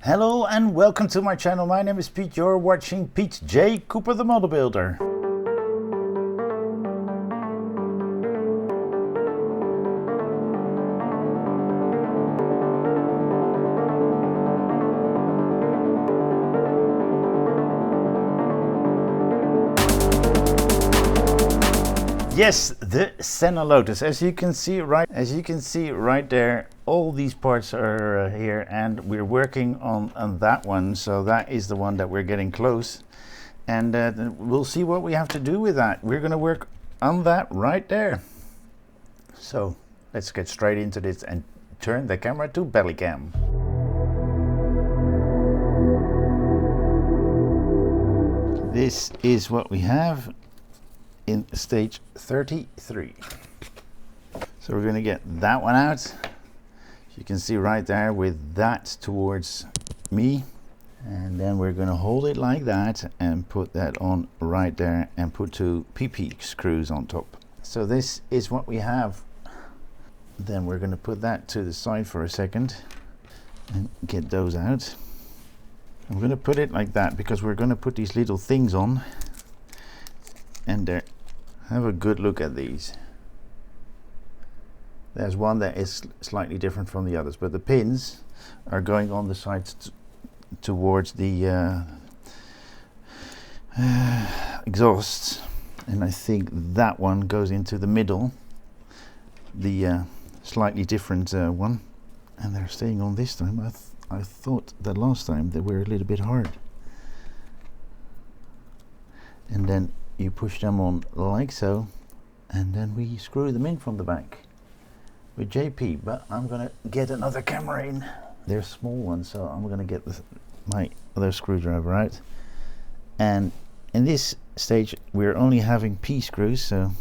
Hello and welcome to my channel. My name is Piet. You're watching Piet J. Cooper the Model Builder. Yes, the Senna Lotus. As you can see right there, all these parts are here, and we're working on that one. So that is the one that we're getting close, and we'll see what we have to do with that. We're going to work on that right there. So let's get straight into this and turn the camera to belly cam. This is what we have in stage 33. So we're going to get that one out. You can see right there with that towards me, and then we're going to hold it like that and put that on right there and put two PP screws on top. So this is what we have. Then we're going to put that to the side for a second and get those out. I'm going to put it like that because we're going to put these little things on, and there, have a good look at these. There's one that is slightly different from the others, but the pins are going on the sides towards the exhausts, and I think that one goes into the middle, the slightly different one, and they're staying on this time. I thought that last time they were a little bit hard, and then you push them on like so, and then we screw them in from the back with JP. But I'm gonna get another camera in. They're small ones, so I'm gonna get my other screwdriver out. And in this stage we're only having P screws, so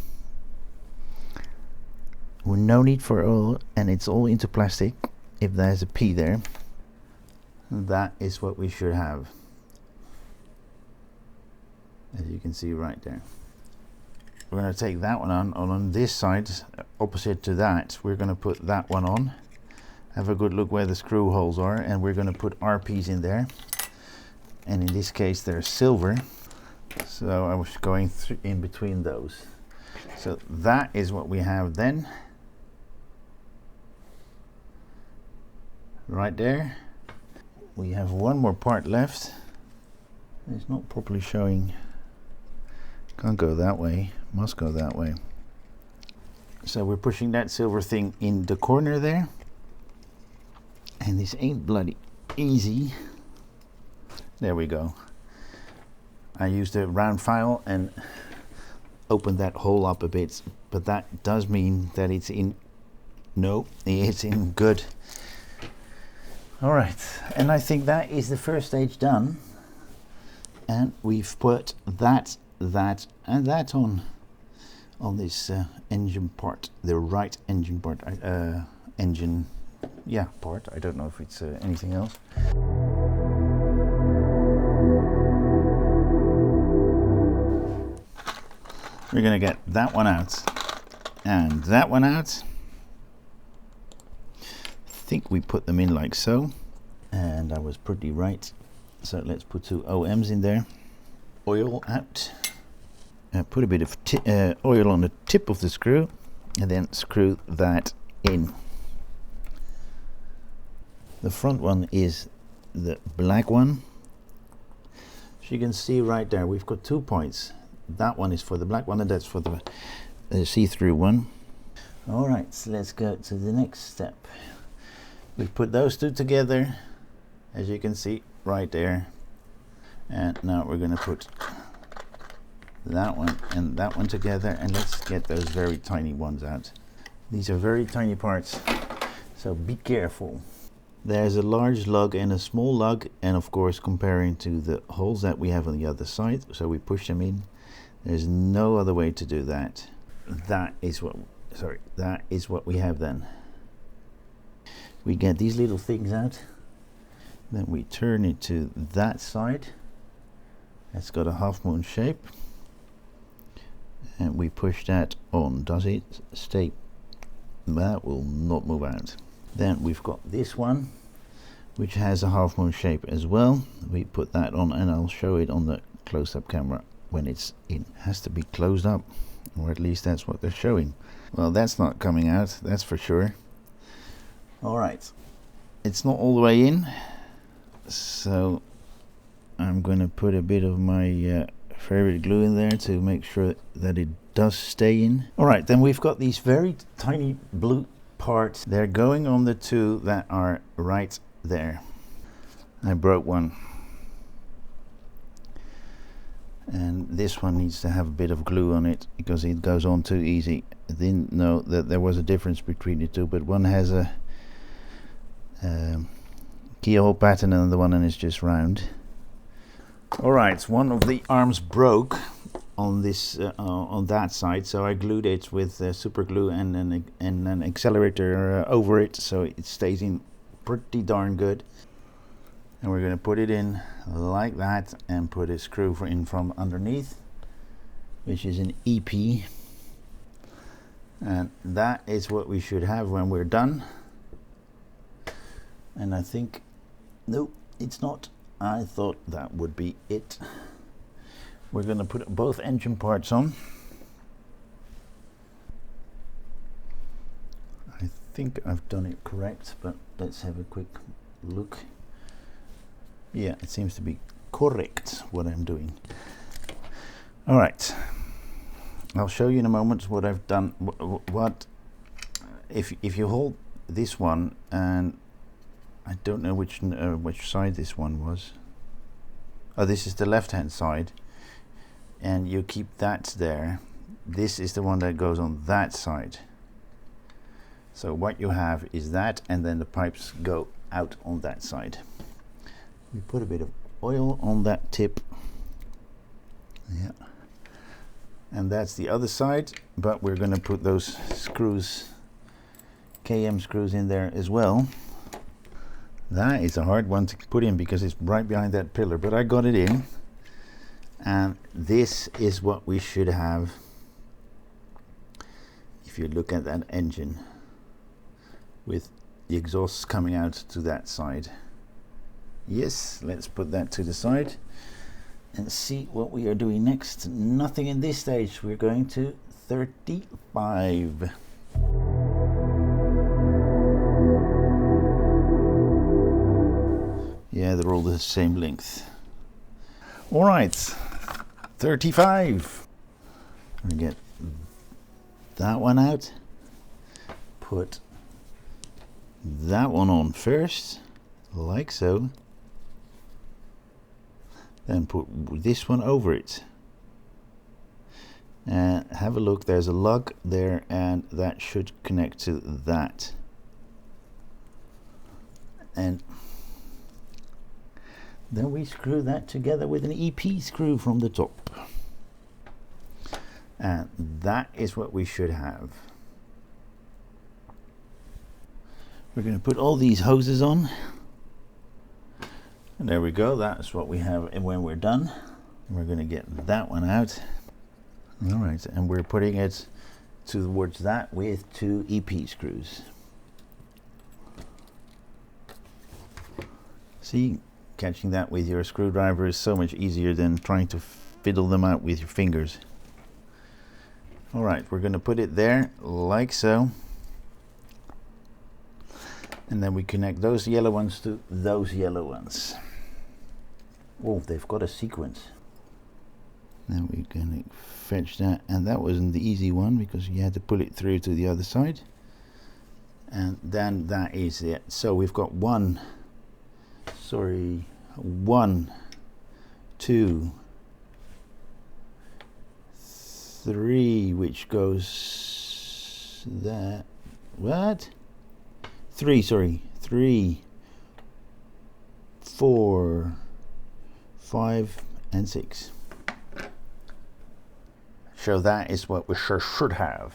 we're no need for oil, and it's all into plastic. If there's a P there, that is what we should have, as you can see right there. We're going to take that one on this side, opposite to that. We're going to put that one on, have a good look where the screw holes are, and we're going to put RPs in there, and in this case they're silver, so I was going in between those. So that is what we have then right there. We have one more part left. It's not properly showing. Can't go that way, must go that way. So we're pushing that silver thing in the corner there, and this ain't bloody easy. There we go. I used a round file and opened that hole up a bit, but that does mean that it's in, no, it's in good. All right, and I think that is the first stage done, and we've put that and that on this engine part, the right engine part, engine, yeah, part. I don't know if it's anything else. We're gonna get that one out and that one out. I think we put them in like so, and I was pretty right. So let's put two OMs in there. Oil out. Put a bit of oil on the tip of the screw, and then screw that in. The front one is the black one. So you can see right there we've got 2 points. That one is for the black one, and that's for the see-through one. Alright, so let's go to the next step. We put those two together, as you can see right there, and now we're going to put that one and that one together, and let's get those very tiny ones out. These are very tiny parts, so be careful. There's a large lug and a small lug, and of course comparing to the holes that we have on the other side, so we push them in. There's no other way to do that. That is what we have then. We get these little things out, then we turn it to that side. It's got a half moon shape, and we push that on. Does it stay? That will not move out. Then we've got this one which has a half moon shape as well. We put that on, and I'll show it on the close-up camera when it's in. It has to be closed up, or at least that's what they're showing. Well, that's not coming out, that's for sure. Alright, it's not all the way in, so I'm going to put a bit of my favorite glue in there to make sure that it does stay in. Alright, then we've got these very tiny blue parts. They're going on the two that are right there. I broke one, and this one needs to have a bit of glue on it because it goes on too easy. I didn't know that there was a difference between the two, but one has a keyhole pattern and the one is just round. Alright, one of the arms broke on this on that side, so I glued it with super glue and an accelerator over it, so it stays in pretty darn good. And we're going to put it in like that and put a screw in from underneath, which is an EP, and that is what we should have when we're done. And I think, nope, it's not. I thought that would be it. We're going to put both engine parts on. I think I've done it correct, but let's have a quick look. Yeah, it seems to be correct what I'm doing. Alright, I'll show you in a moment what I've done. What if you hold this one, and I don't know which side this one was. Oh, this is the left hand side, and you keep that there. This is the one that goes on that side. So what you have is that, and then the pipes go out on that side. We put a bit of oil on that tip. Yeah. And that's the other side, but we're going to put those screws, KM screws, in there as well. That is a hard one to put in because it's right behind that pillar, but I got it in. And this is what we should have if you look at that engine, with the exhausts coming out to that side. Yes, let's put that to the side and see what we are doing next. Nothing in this stage. We're going to 35. Yeah, they're all the same length. All right, 35. I'm gonna get that one out. Put that one on first, like so. Then put this one over it. And have a look, there's a lug there, and that should connect to that. And then we screw that together with an EP screw from the top. And that is what we should have. We're going to put all these hoses on. And there we go, that's what we have when we're done. We're going to get that one out. Alright, and we're putting it towards that with 2 EP screws. See, catching that with your screwdriver is so much easier than trying to fiddle them out with your fingers. Alright, we're going to put it there like so. And then we connect those yellow ones to those yellow ones. Oh, they've got a sequence. Then we're going to fetch that, and that wasn't the easy one because you had to pull it through to the other side. And then that is it. So we've got 1, 2, 3, which goes that. What? 3, sorry. 3, 4, 5, and 6. So that is what we should have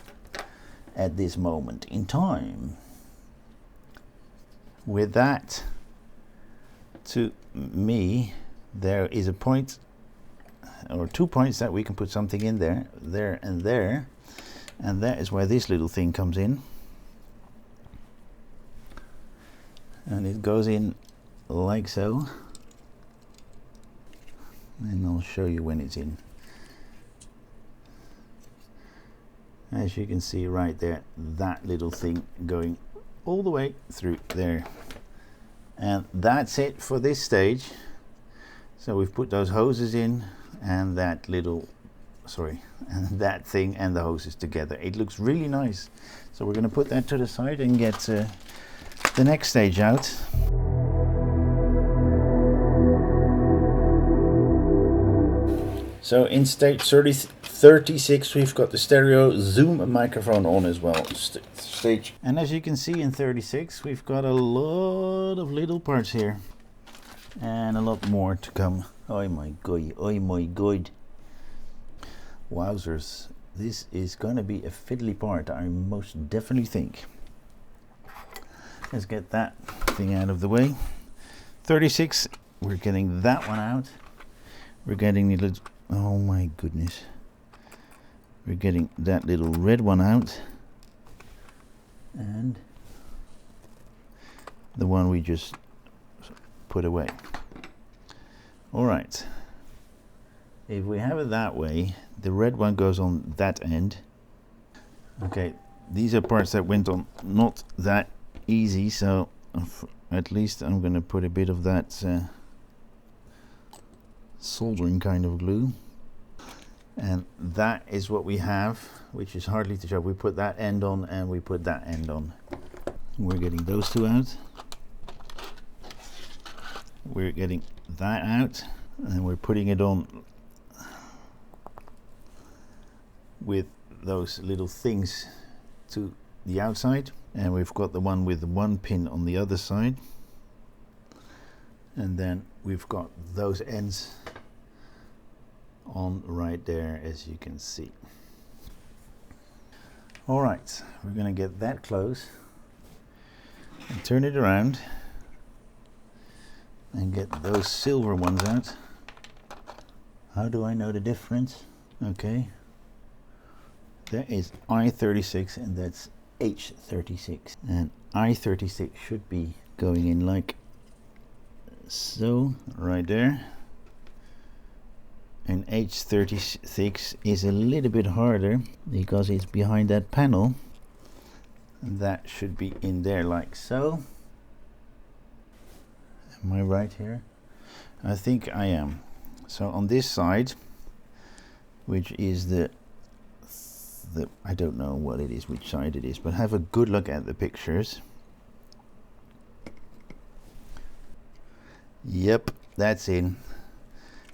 at this moment in time. With that, to me, there is a point or 2 points that we can put something in there, there, and there, and that is where this little thing comes in. And it goes in like so, and I'll show you when it's in. As you can see right there, that little thing going all the way through there. And that's it for this stage. So we've put those hoses in and that little, and that thing and the hoses together. It looks really nice. So we're going to put that to the side and get the next stage out. So in stage 36 we've got the stereo zoom microphone on as well. Stage. And as you can see in 36 we've got a lot of little parts here. And a lot more to come. Oh my god, oh my god. Wowzers. This is going to be a fiddly part, I most definitely think. Let's get that thing out of the way. 36, we're getting that one out. We're getting the little, oh my goodness. We're getting that little red one out. And the one we just put away. All right. If we have it that way, the red one goes on that end. Okay, these are parts that went on not that easy, so at least I'm going to put a bit of that soldering kind of glue. And that is what we have, which is hardly to show. We put that end on and we put that end on. We're getting those two out. We're getting that out and we're putting it on with those little things to the outside, and we've got the one with one pin on the other side, and then we've got those ends on right there, as you can see. All right, we're going to get that close and turn it around and get those silver ones out. How do I know the difference? Okay, there is I-36 and that's H-36, and I-36 should be going in like so right there, and H-36 is a little bit harder because it's behind that panel, and that should be in there like so. Am I right here? I think I am. So on this side, which is the I don't know what it is, which side it is, but have a good look at the pictures. Yep, that's in.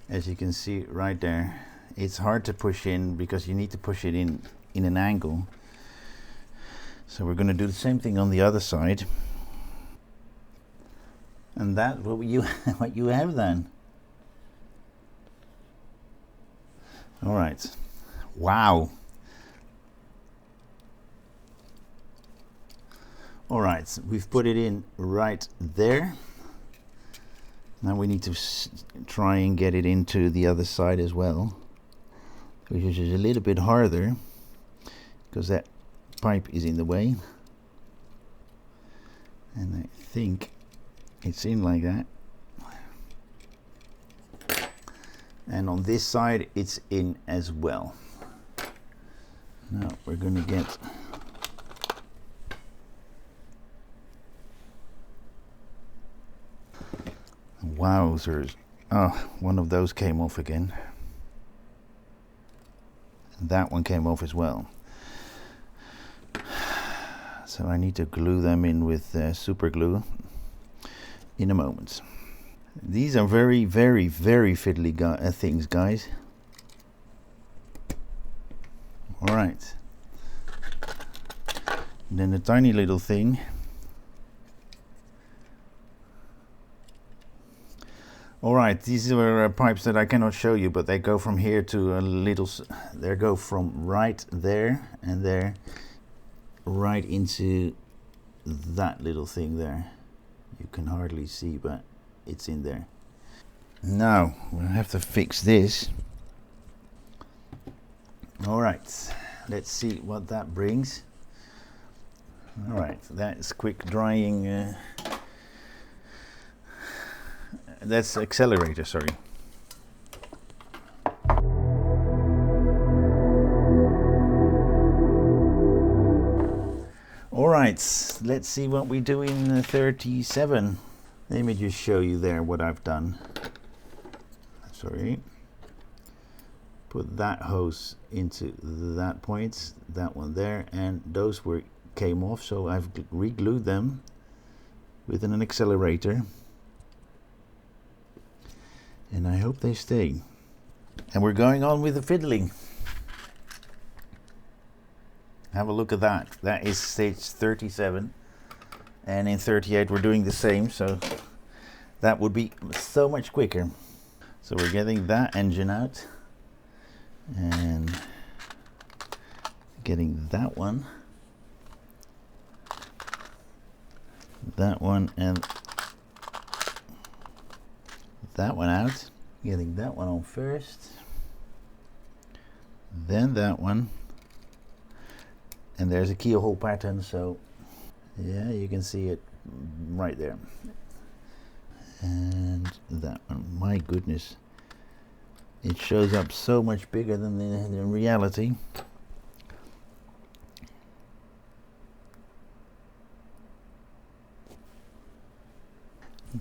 As you can see right there, it's hard to push in because you need to push it in an angle. So we're going to do the same thing on the other side. And that's what you what you have then. All right. Wow. All right, we've put it in right there. Now we need to try and get it into the other side as well, which is a little bit harder because that pipe is in the way. And I think it's in like that. And on this side, it's in as well. Now we're going to get wowzers. Oh, one of those came off again. That one came off as well. So I need to glue them in with super glue in a moment. These are very, very, very fiddly things, guys. All right. Then a tiny little thing. All right, these are pipes that I cannot show you, but they go from here to a little, they go from right there and there, right into that little thing there. You can hardly see, but it's in there. Now, we'll have to fix this. All right, let's see what that brings. All right, that's quick drying That's accelerator, sorry. All right, let's see what we do in 37. Let me just show you there what I've done. Sorry. Put that hose into that point, that one there, and those came off, so I've re-glued them with an accelerator, and I hope they stay. And we're going on with the fiddling. Have a look at that. That is stage 37, and in 38 we're doing the same, so that would be so much quicker. So we're getting that engine out and getting that one, and that one out, getting that one on first, then that one, and there's a keyhole pattern, so yeah, you can see it right there. And that one, my goodness, it shows up so much bigger than in reality.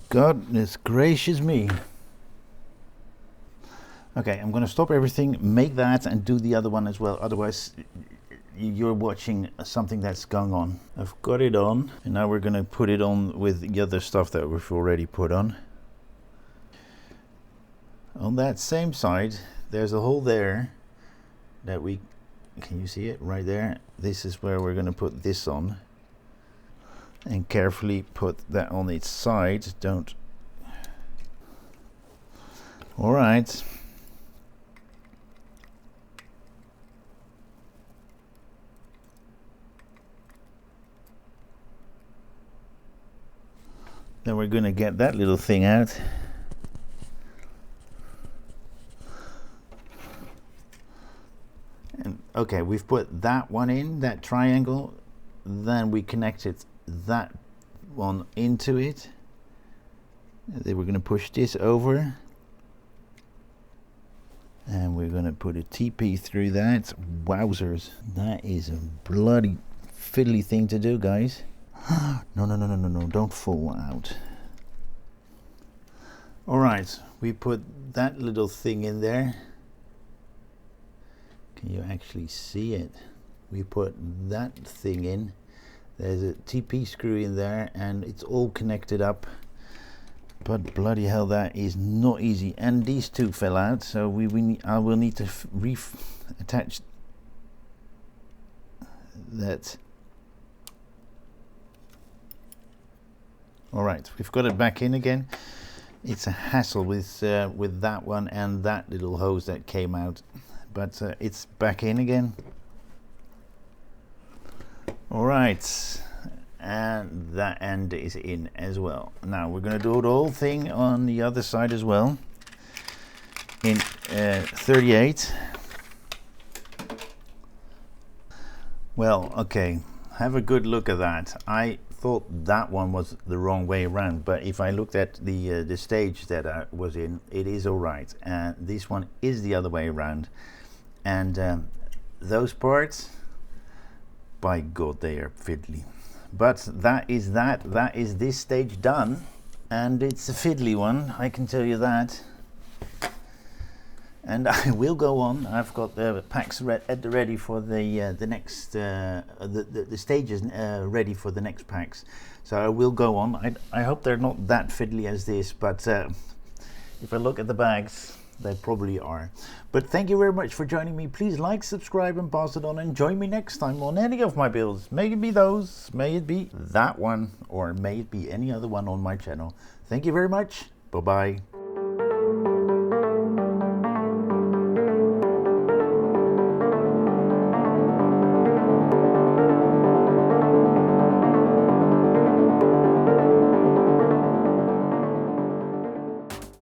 Goodness gracious me. Okay, I'm going to stop everything, make that, and do the other one as well. Otherwise, you're watching something that's going on. I've got it on, and now we're going to put it on with the other stuff that we've already put on. On that same side, there's a hole there that can you see it right there? This is where we're going to put this on, and carefully put that on its side. Don't. All right. Then we're going to get that little thing out. And okay, we've put that one in, that triangle, then we connected that one into it. Then we're going to push this over, and we're going to put a TP through that. Wowzers, that is a bloody fiddly thing to do, guys. No, don't fall out. All right, we put that little thing in there. Can you actually see it? We put that thing in. There's a TP screw in there, and it's all connected up. But bloody hell, that is not easy. And these two fell out, so I will need to attach that. All right, we've got it back in again. It's a hassle with that one and that little hose that came out, but it's back in again. All right, and that end is in as well. Now we're going to do the whole thing on the other side as well in 38. Well, okay, have a good look at that. I thought that one was the wrong way around, but if I looked at the stage that I was in, it is all right, and this one is the other way around. And those parts, by God, they are fiddly. But that is this stage done, and it's a fiddly one, I can tell you that. And I will go on. I've got the packs ready for the next the stages ready for the next packs, so I will go on. I hope they're not that fiddly as this, but if I look at the bags, they probably are. But thank you very much for joining me. Please like, subscribe, and pass it on, and join me next time on any of my builds. May it be those, may it be that one, or may it be any other one on my channel. Thank you very much. Bye bye.